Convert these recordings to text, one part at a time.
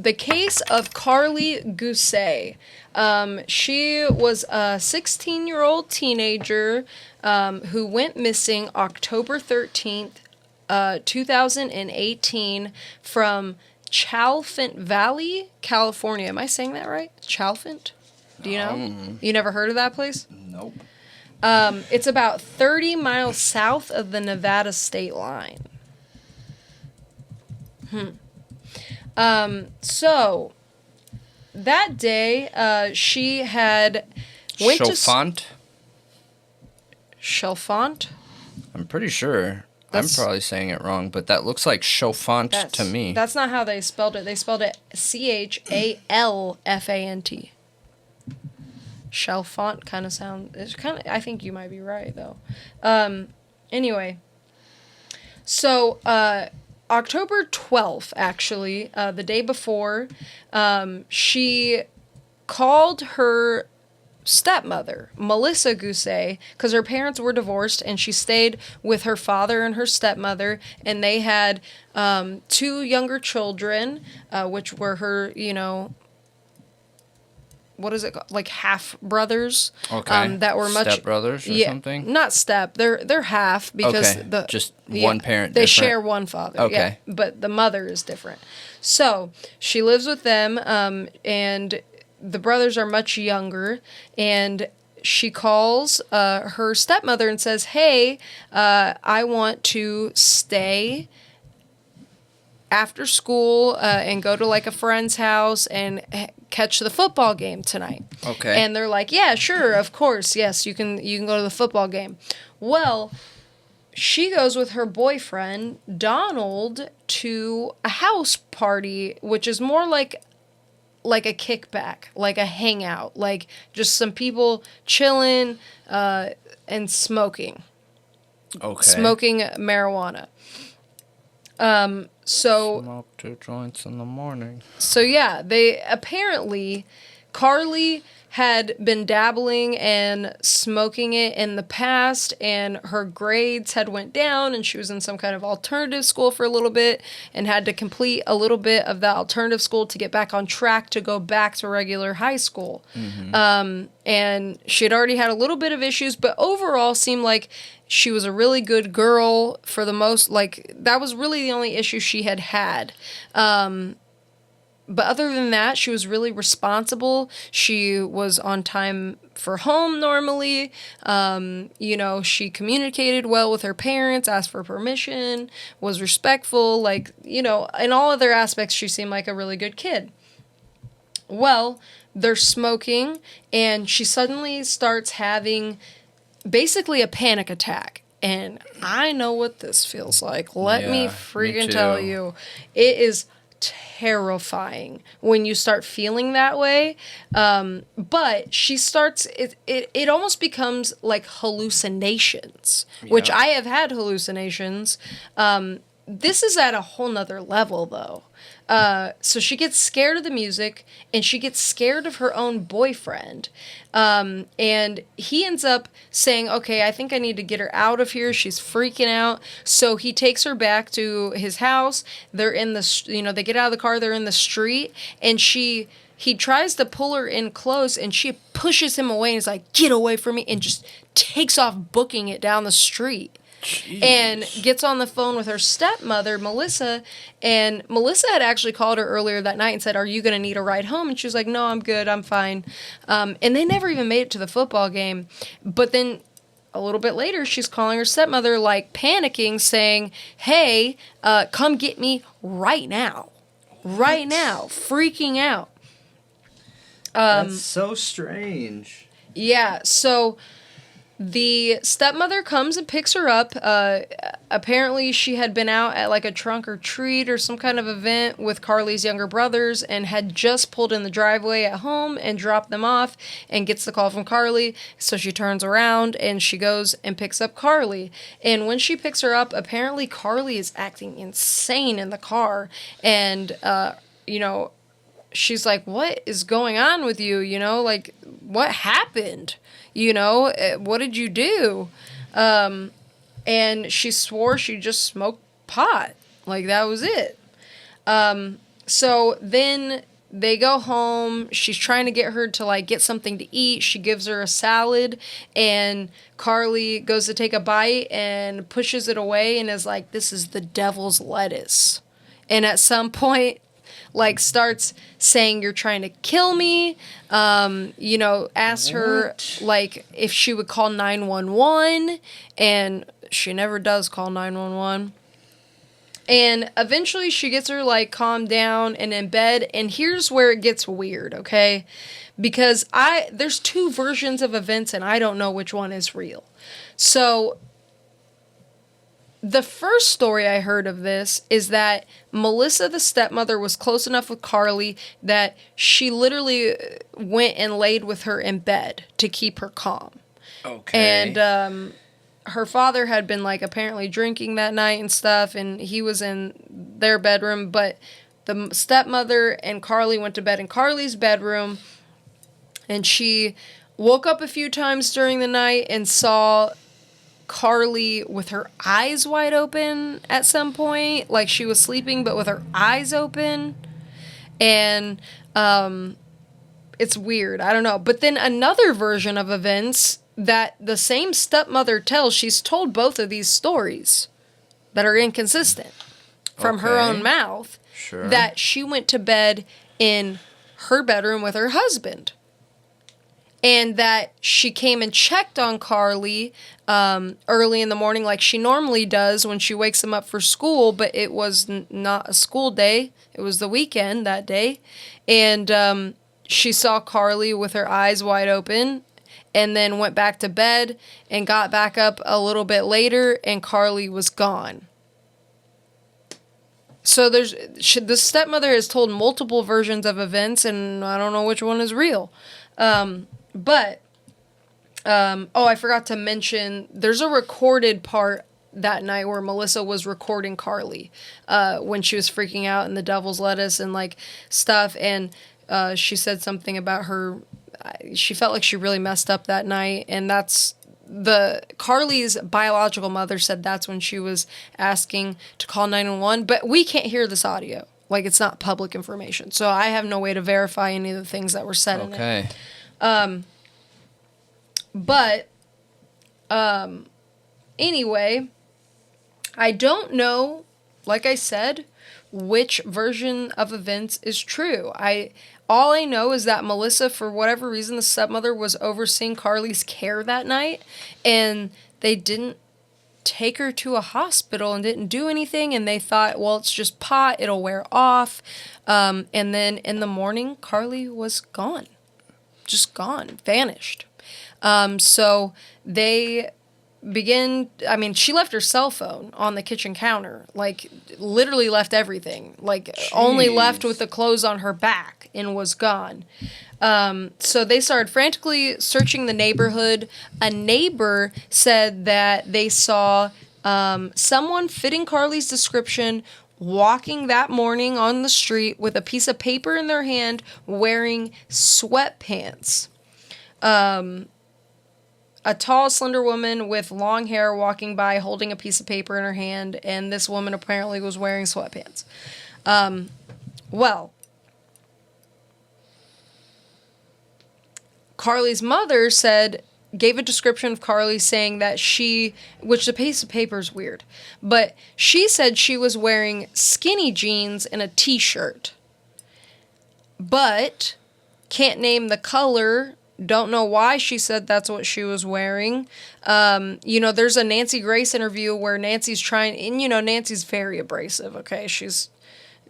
the case of Karlie Guse. She was a 16-year-old teenager who went missing October 13th, 2018 from Chalfant Valley, California. Am I saying that right? Chalfant? Do you know? You never heard of that place? Nope. It's about 30 miles south of the Nevada state line. So, that day, she had went Chalfant? Chalfant? I'm pretty sure. I'm probably saying it wrong, but that looks like Chalfant to me. That's not how they spelled it. They spelled it Chalfant. Chalfant kind of sound. It's kind of. I think you might be right though. Anyway. So October 12th, actually, the day before, she called her stepmother, Melissa Guse, because her parents were divorced, and she stayed with her father and her stepmother, and they had 2 younger children, which were her, what is it called? Like half brothers. Okay. That were much step brothers or something. Not step. They're half because just one parent. They different. share one father. Okay. Yeah, but the mother is different. So she lives with them, and the brothers are much younger, and she calls her stepmother and says, "Hey, I want to stay after school and go to like a friend's house and catch the football game tonight." Okay. And they're like, "Yeah, sure, of course, yes, you can go to the football game." Well, she goes with her boyfriend Donald to a house party, which is more like a kickback, like a hangout, like just some people chilling and smoking. Okay. Smoking marijuana. So smoke 2 joints in the morning. So yeah, they apparently Karlie had been dabbling and smoking it in the past, and her grades had went down, and she was in some kind of alternative school for a little bit and had to complete a little bit of that alternative school to get back on track to go back to regular high school. Mm-hmm. And she had already had a little bit of issues, but overall seemed like she was a really good girl for the most, like, that was really the only issue she had had. But other than that, she was really responsible. She was on time for home normally. She communicated well with her parents, asked for permission, was respectful. Like, in all other aspects, she seemed like a really good kid. Well, they're smoking, and she suddenly starts having basically a panic attack. And I know what this feels like. Let me freaking tell you. It is terrifying when you start feeling that way. But she starts, it almost becomes like hallucinations, which I have had hallucinations. This is at a whole nother level though. So she gets scared of the music, and she gets scared of her own boyfriend. And he ends up saying, "Okay, I think I need to get her out of here. She's freaking out." So he takes her back to his house. They're in the, they get out of the car, they're in the street, and he tries to pull her in close, and she pushes him away and is like, "Get away from me," and just takes off booking it down the street. Jeez. And gets on the phone with her stepmother, Melissa, and Melissa had actually called her earlier that night and said, "Are you going to need a ride home?" And she was like, "No, I'm good, I'm fine." And they never even made it to the football game. But then a little bit later, she's calling her stepmother, like panicking, saying, "Hey, come get me right now. Right now." Freaking out. That's so strange. Yeah, so the stepmother comes and picks her up. Apparently, she had been out at like a trunk or treat or some kind of event with Karlie's younger brothers and had just pulled in the driveway at home and dropped them off, and gets the call from Karlie. So she turns around and she goes and picks up Karlie. And when she picks her up, apparently Karlie is acting insane in the car. And, she's like, "What is going on with you? Like, what happened? What did you do?" And she swore she just smoked pot. Like, that was it. So then they go home. She's trying to get her to, like, get something to eat. She gives her a salad, and Karlie goes to take a bite and pushes it away and is like, this is the devil's lettuce. And at some point, like, starts saying, you're trying to kill me. Asks her, like, if she would call 911, and she never does call 911. And eventually she gets her, like, calmed down and in bed. And here's where it gets weird, okay? Because there's two versions of events, and I don't know which one is real. So the first story I heard of this is that Melissa, the stepmother, was close enough with Karlie that she literally went and laid with her in bed to keep her calm. Okay. And her father had been, like, apparently drinking that night and stuff, and he was in their bedroom, but the stepmother and Karlie went to bed in Karlie's bedroom, and she woke up a few times during the night and saw Karlie with her eyes wide open at some point, like she was sleeping, but with her eyes open, and it's weird, I don't know. But then another version of events that the same stepmother tells, she's told both of these stories that are inconsistent from her own mouth. Sure. That she went to bed in her bedroom with her husband. And that she came and checked on Karlie early in the morning like she normally does when she wakes him up for school, but it was not a school day. It was the weekend that day. And she saw Karlie with her eyes wide open, and then went back to bed and got back up a little bit later, and Karlie was gone. So the stepmother has told multiple versions of events, and I don't know which one is real. I forgot to mention, there's a recorded part that night where Melissa was recording Karlie when she was freaking out in the devil's lettuce and, like, stuff, and she said something about her. She felt like she really messed up that night, and that's Karlie's biological mother said that's when she was asking to call 911, but we can't hear this audio. Like, it's not public information, so I have no way to verify any of the things that were said in it. Anyway, I don't know, like I said, which version of events is true. All I know is that Melissa, for whatever reason, the stepmother, was overseeing Karlie's care that night, and they didn't take her to a hospital and didn't do anything, and they thought, well, it's just pot, it'll wear off. And then in the morning, Karlie was gone. Just gone. Vanished. So they she left her cell phone on the kitchen counter, like, literally left everything, like, Jeez. Only left with the clothes on her back and was gone. So they started frantically searching the neighborhood. A neighbor said that they saw someone fitting Karlie's description walking that morning on the street with a piece of paper in their hand, wearing sweatpants. A tall, slender woman with long hair walking by holding a piece of paper in her hand, and this woman apparently was wearing sweatpants. Karlie's mother gave a description of Karlie saying that which the piece of paper is weird, but she said she was wearing skinny jeans and a t-shirt, but can't name the color. Don't know why she said that's what she was wearing. There's a Nancy Grace interview where Nancy's trying, and Nancy's very abrasive, okay? She's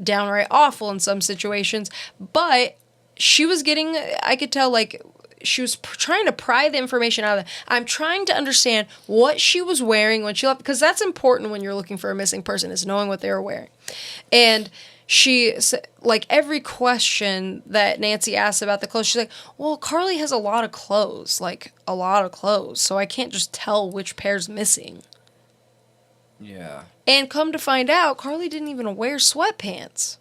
downright awful in some situations, but she was I could tell, like, she was trying to pry the information out of it. I'm trying to understand what she was wearing when she left, because that's important when you're looking for a missing person, is knowing what they were wearing. And she, like, every question that Nancy asked about the clothes, she's like, well, Karlie has a lot of clothes, so I can't just tell which pair's missing. Yeah. And come to find out, Karlie didn't even wear sweatpants.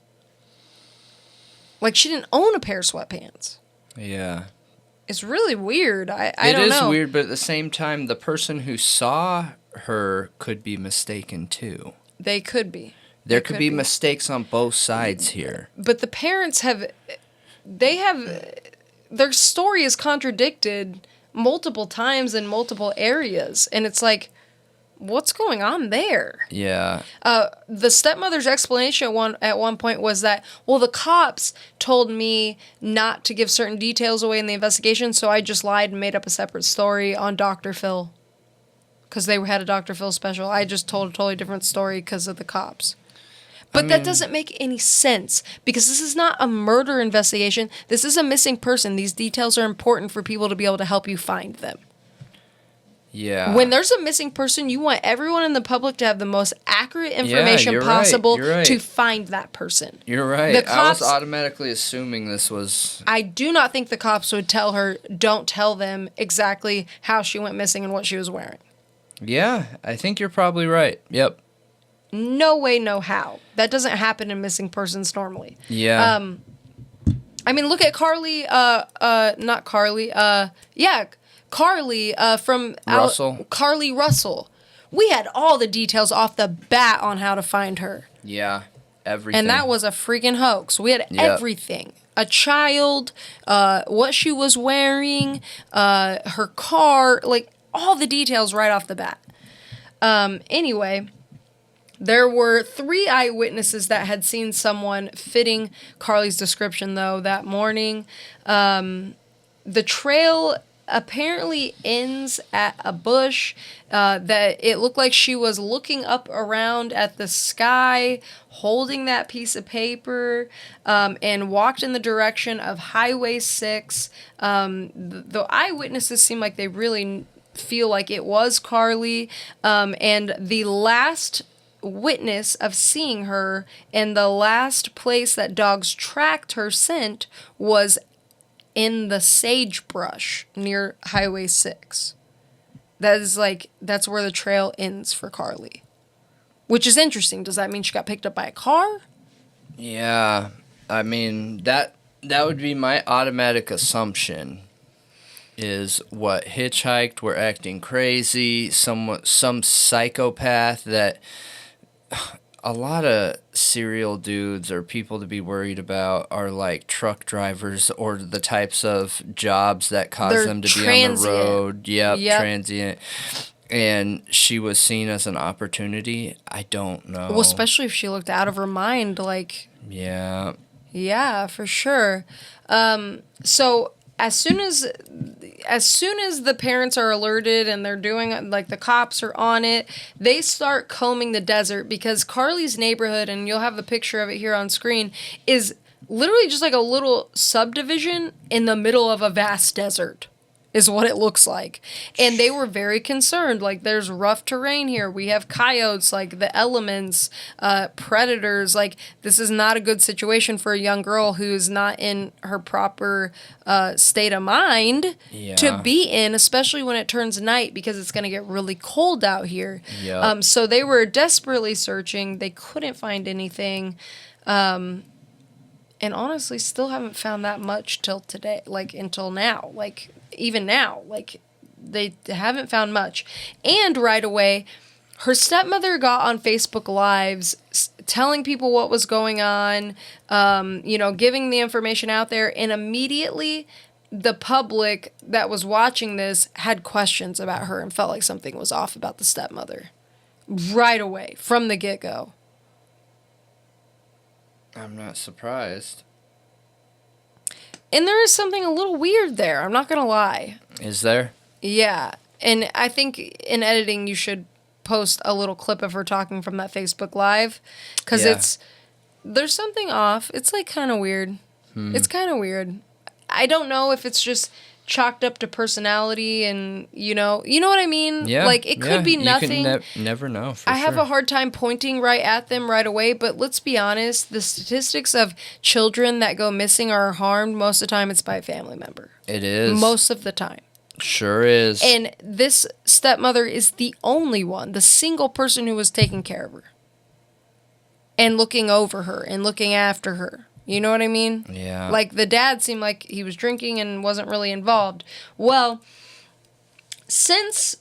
Like, she didn't own a pair of sweatpants. Yeah. It's really weird. I don't know. It is weird, but at the same time, the person who saw her could be mistaken, too. They could be. There could be mistakes on both sides here. But the parents their story is contradicted multiple times in multiple areas. And it's like, what's going on there? Yeah. The stepmother's explanation at one point was that, well, the cops told me not to give certain details away in the investigation, so I just lied and made up a separate story on Dr. Phil. Because they had a Dr. Phil special. I just told a totally different story because of the cops. But that doesn't make any sense, because this is not a murder investigation. This is a missing person. These details are important for people to be able to help you find them. Yeah. When there's a missing person, you want everyone in the public to have the most accurate information possible to find that person. You're right. The cops, I was automatically assuming this was... I do not think the cops would tell her, don't tell them exactly how she went missing and what she was wearing. Yeah, I think you're probably right. Yep. No way, no how. That doesn't happen in missing persons normally. Yeah. I mean, look at Karlie, not Karlie, Karlie from... Russell. Karlie Russell. We had all the details off the bat on how to find her. Yeah, everything. And that was a freaking hoax. We had everything. A child, what she was wearing, her car, like all the details right off the bat. Anyway... There were 3 eyewitnesses that had seen someone fitting Karlie's description, though, that morning. The trail apparently ends at a bush that it looked like she was looking up around at the sky, holding that piece of paper, and walked in the direction of Highway 6. The eyewitnesses seem like they really feel like it was Karlie, and the last witness of seeing her and the last place that dogs tracked her scent was in the sagebrush near Highway 6. That's where the trail ends for Karlie. Which is interesting. Does that mean she got picked up by a car? Yeah. I mean, that would be my automatic assumption. Is what, hitchhiked, were acting crazy, some psychopath that... A lot of serial dudes or people to be worried about are like truck drivers or the types of jobs that cause them to be on the road. Yep, transient. And she was seen as an opportunity. I don't know. Well, especially if she looked out of her mind, like... Yeah. Yeah, for sure. So... As soon as the parents are alerted and they're doing, like, the cops are on it, they start combing the desert, because Karlie's neighborhood, and you'll have the picture of it here on screen, is literally just like a little subdivision in the middle of a vast desert. Is what it looks like. And they were very concerned. Like, there's rough terrain here. We have coyotes, like the elements, predators. Like, this is not a good situation for a young girl who's not in her proper state of mind to be in, especially when it turns night, because it's going to get really cold out here. Yep. So they were desperately searching. They couldn't find anything. And honestly, still haven't found that much till today, like, until now. Like, even now, like, they haven't found much. And right away, her stepmother got on Facebook Lives telling people what was going on, giving the information out there, and immediately the public that was watching this had questions about her and felt like something was off about the stepmother. Right away, from the get-go. I'm not surprised. And there is something a little weird there, I'm not going to lie. Is there? Yeah. And I think in editing you should post a little clip of her talking from that Facebook Live. Because there's something off. It's, like, kind of weird. It's kind of weird. I don't know if it's just chalked up to personality and, you know what I mean? Yeah. Like, it could be nothing. You can never know, for I have a hard time pointing right at them right away, but let's be honest, the statistics of children that go missing or are harmed, most of the time it's by a family member. It is. Most of the time. Sure is. And this stepmother is the only one, the single person who was taking care of her. And looking over her and looking after her. You know what I mean? Yeah. Like, the dad seemed like he was drinking and wasn't really involved. Well, since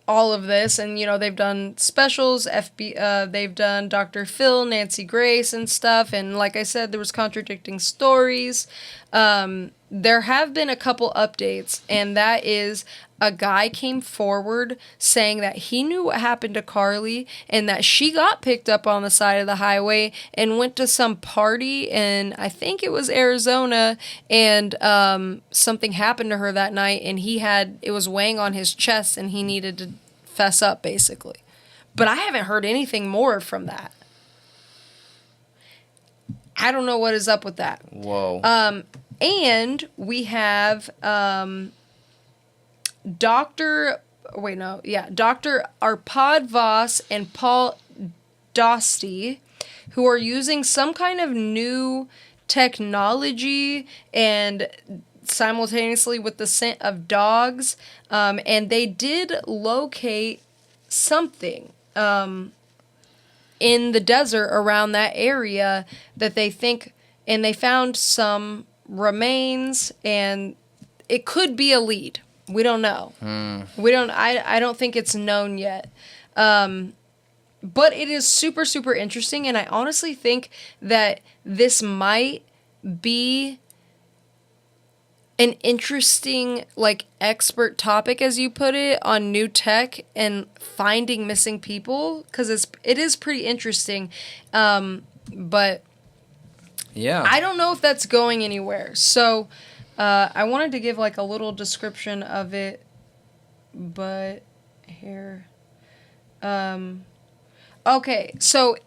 all of this, and they've done specials, they've done Dr. Phil, Nancy Grace and stuff, and like I said, there was contradicting stories. There have been a couple updates, and that is a guy came forward saying that he knew what happened to Karlie and that she got picked up on the side of the highway and went to some party in, I think it was Arizona, and something happened to her that night, and it was weighing on his chest and he needed to fess up, basically. But I haven't heard anything more from that. I don't know what is up with that. Whoa. And we have Dr. Arpad Voss and Paul Dosty, who are using some kind of new technology and simultaneously with the scent of dogs, and they did locate something in the desert around that area that they think, and they found some remains, and it could be a lead. We don't know. I don't think it's known yet. But it is super, super interesting, and I honestly think that this might be an interesting, expert topic, as you put it, on new tech and finding missing people, because it is pretty interesting. But yeah, I don't know if that's going anywhere. So I wanted to give a little description of it, but here. Okay, so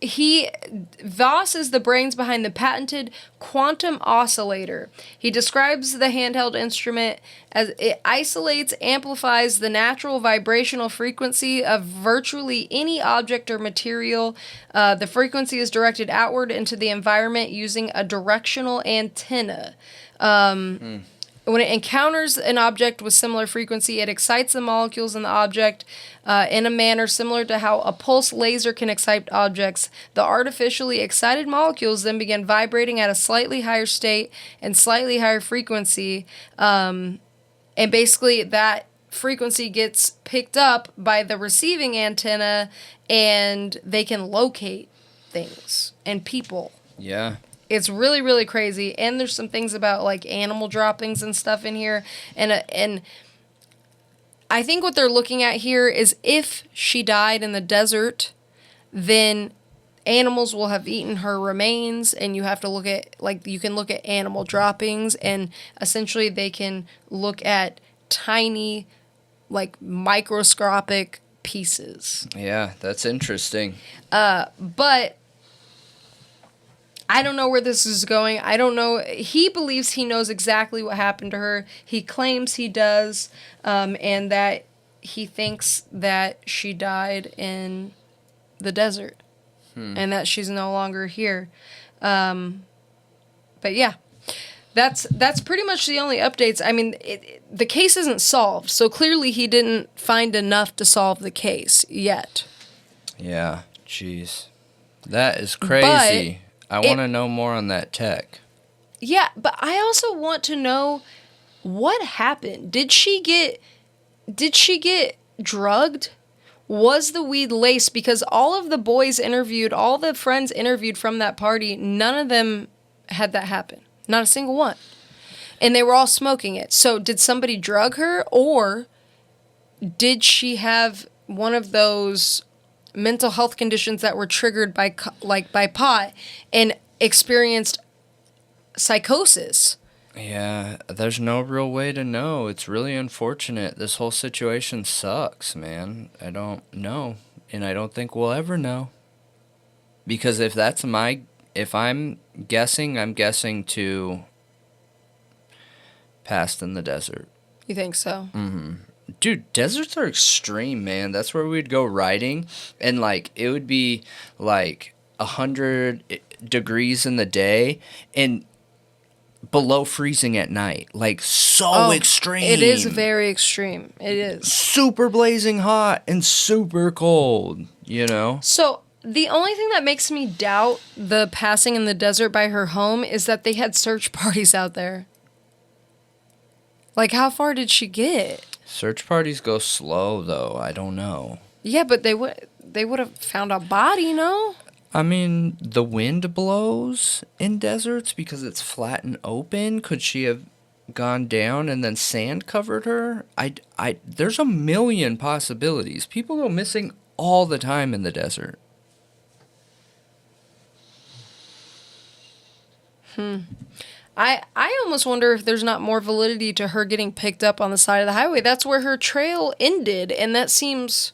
Voss is the brains behind the patented quantum oscillator. He describes the handheld instrument as it isolates, amplifies the natural vibrational frequency of virtually any object or material. The frequency is directed outward into the environment using a directional antenna. When it encounters an object with similar frequency, it excites the molecules in the object in a manner similar to how a pulse laser can excite objects. The artificially excited molecules then begin vibrating at a slightly higher state and slightly higher frequency. And basically that frequency gets picked up by the receiving antenna, and they can locate things and people. Yeah. It's really, really crazy, and there's some things about animal droppings and stuff in here, and I think what they're looking at here is if she died in the desert, then animals will have eaten her remains, and you have to look at you can look at animal droppings, and essentially they can look at tiny, microscopic pieces. Yeah, that's interesting. But I don't know where this is going. I don't know. He believes he knows exactly what happened to her. He claims he does, and that he thinks that she died in the desert, and that she's no longer here. But yeah, that's pretty much the only updates. I mean, the case isn't solved, so clearly he didn't find enough to solve the case yet. Yeah, jeez. That is crazy. I want to know more on that tech. Yeah, but I also want to know what happened. Did she get drugged? Was the weed laced? Because all of the boys interviewed, all the friends interviewed from that party, none of them had that happen. Not a single one. And they were all smoking it. So did somebody drug her, or did she have one of those mental health conditions that were triggered by pot and experienced psychosis? Yeah, there's no real way to know. It's really unfortunate. This whole situation sucks, man. I don't know, and I don't think we'll ever know. Because if I'm guessing to passed in the desert. You think so? Mm-hmm. Dude, deserts are extreme, man. That's where we'd go riding, and it would be 100 degrees in the day and below freezing at night. Extreme. It is very extreme. It is. Super blazing hot and super cold, So the only thing that makes me doubt the passing in the desert by her home is that they had search parties out there. How far did she get? Search parties go slow, though. I don't know. Yeah, but they would have found a body, no? I mean, the wind blows in deserts because it's flat and open. Could she have gone down and then sand covered her? There's a million possibilities. People go missing all the time in the desert. I almost wonder if there's not more validity to her getting picked up on the side of the highway. That's where her trail ended, and that seems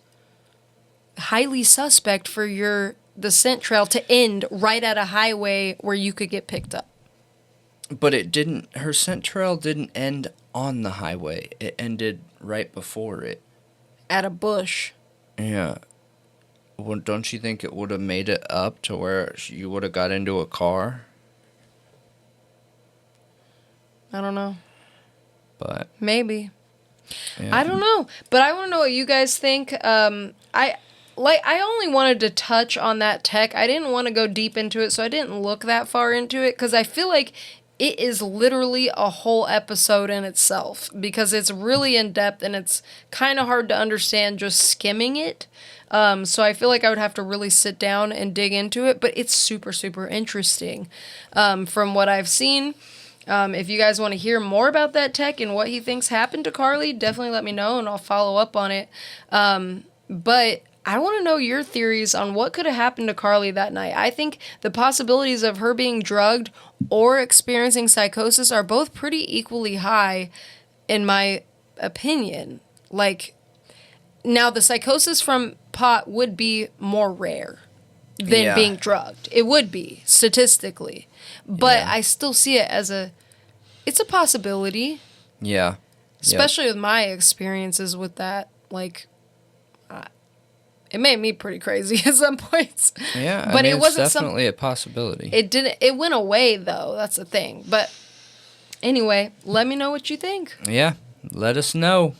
highly suspect for the scent trail to end right at a highway where you could get picked up. But her scent trail didn't end on the highway. It ended right before it. At a bush. Yeah. Well, don't you think it would have made it up to where you would have got into a car? I don't know. But maybe. Yeah. I don't know. But I want to know what you guys think. I only wanted to touch on that tech. I didn't want to go deep into it, so I didn't look that far into it, because I feel like it is literally a whole episode in itself, because it's really in-depth and it's kind of hard to understand just skimming it. So I feel like I would have to really sit down and dig into it, but it's super, super interesting from what I've seen. If you guys want to hear more about that tech and what he thinks happened to Karlie, definitely let me know and I'll follow up on it. But I want to know your theories on what could have happened to Karlie that night. I think the possibilities of her being drugged or experiencing psychosis are both pretty equally high, in my opinion. Like, now the psychosis from pot would be more rare than being drugged. It would be, statistically. But I still see it as it's a possibility. Yeah. Especially with my experiences with that. Like, it made me pretty crazy at some points. Yeah, but it wasn't it's definitely a possibility. It went away, though. That's the thing. But anyway, let me know what you think. Yeah, let us know.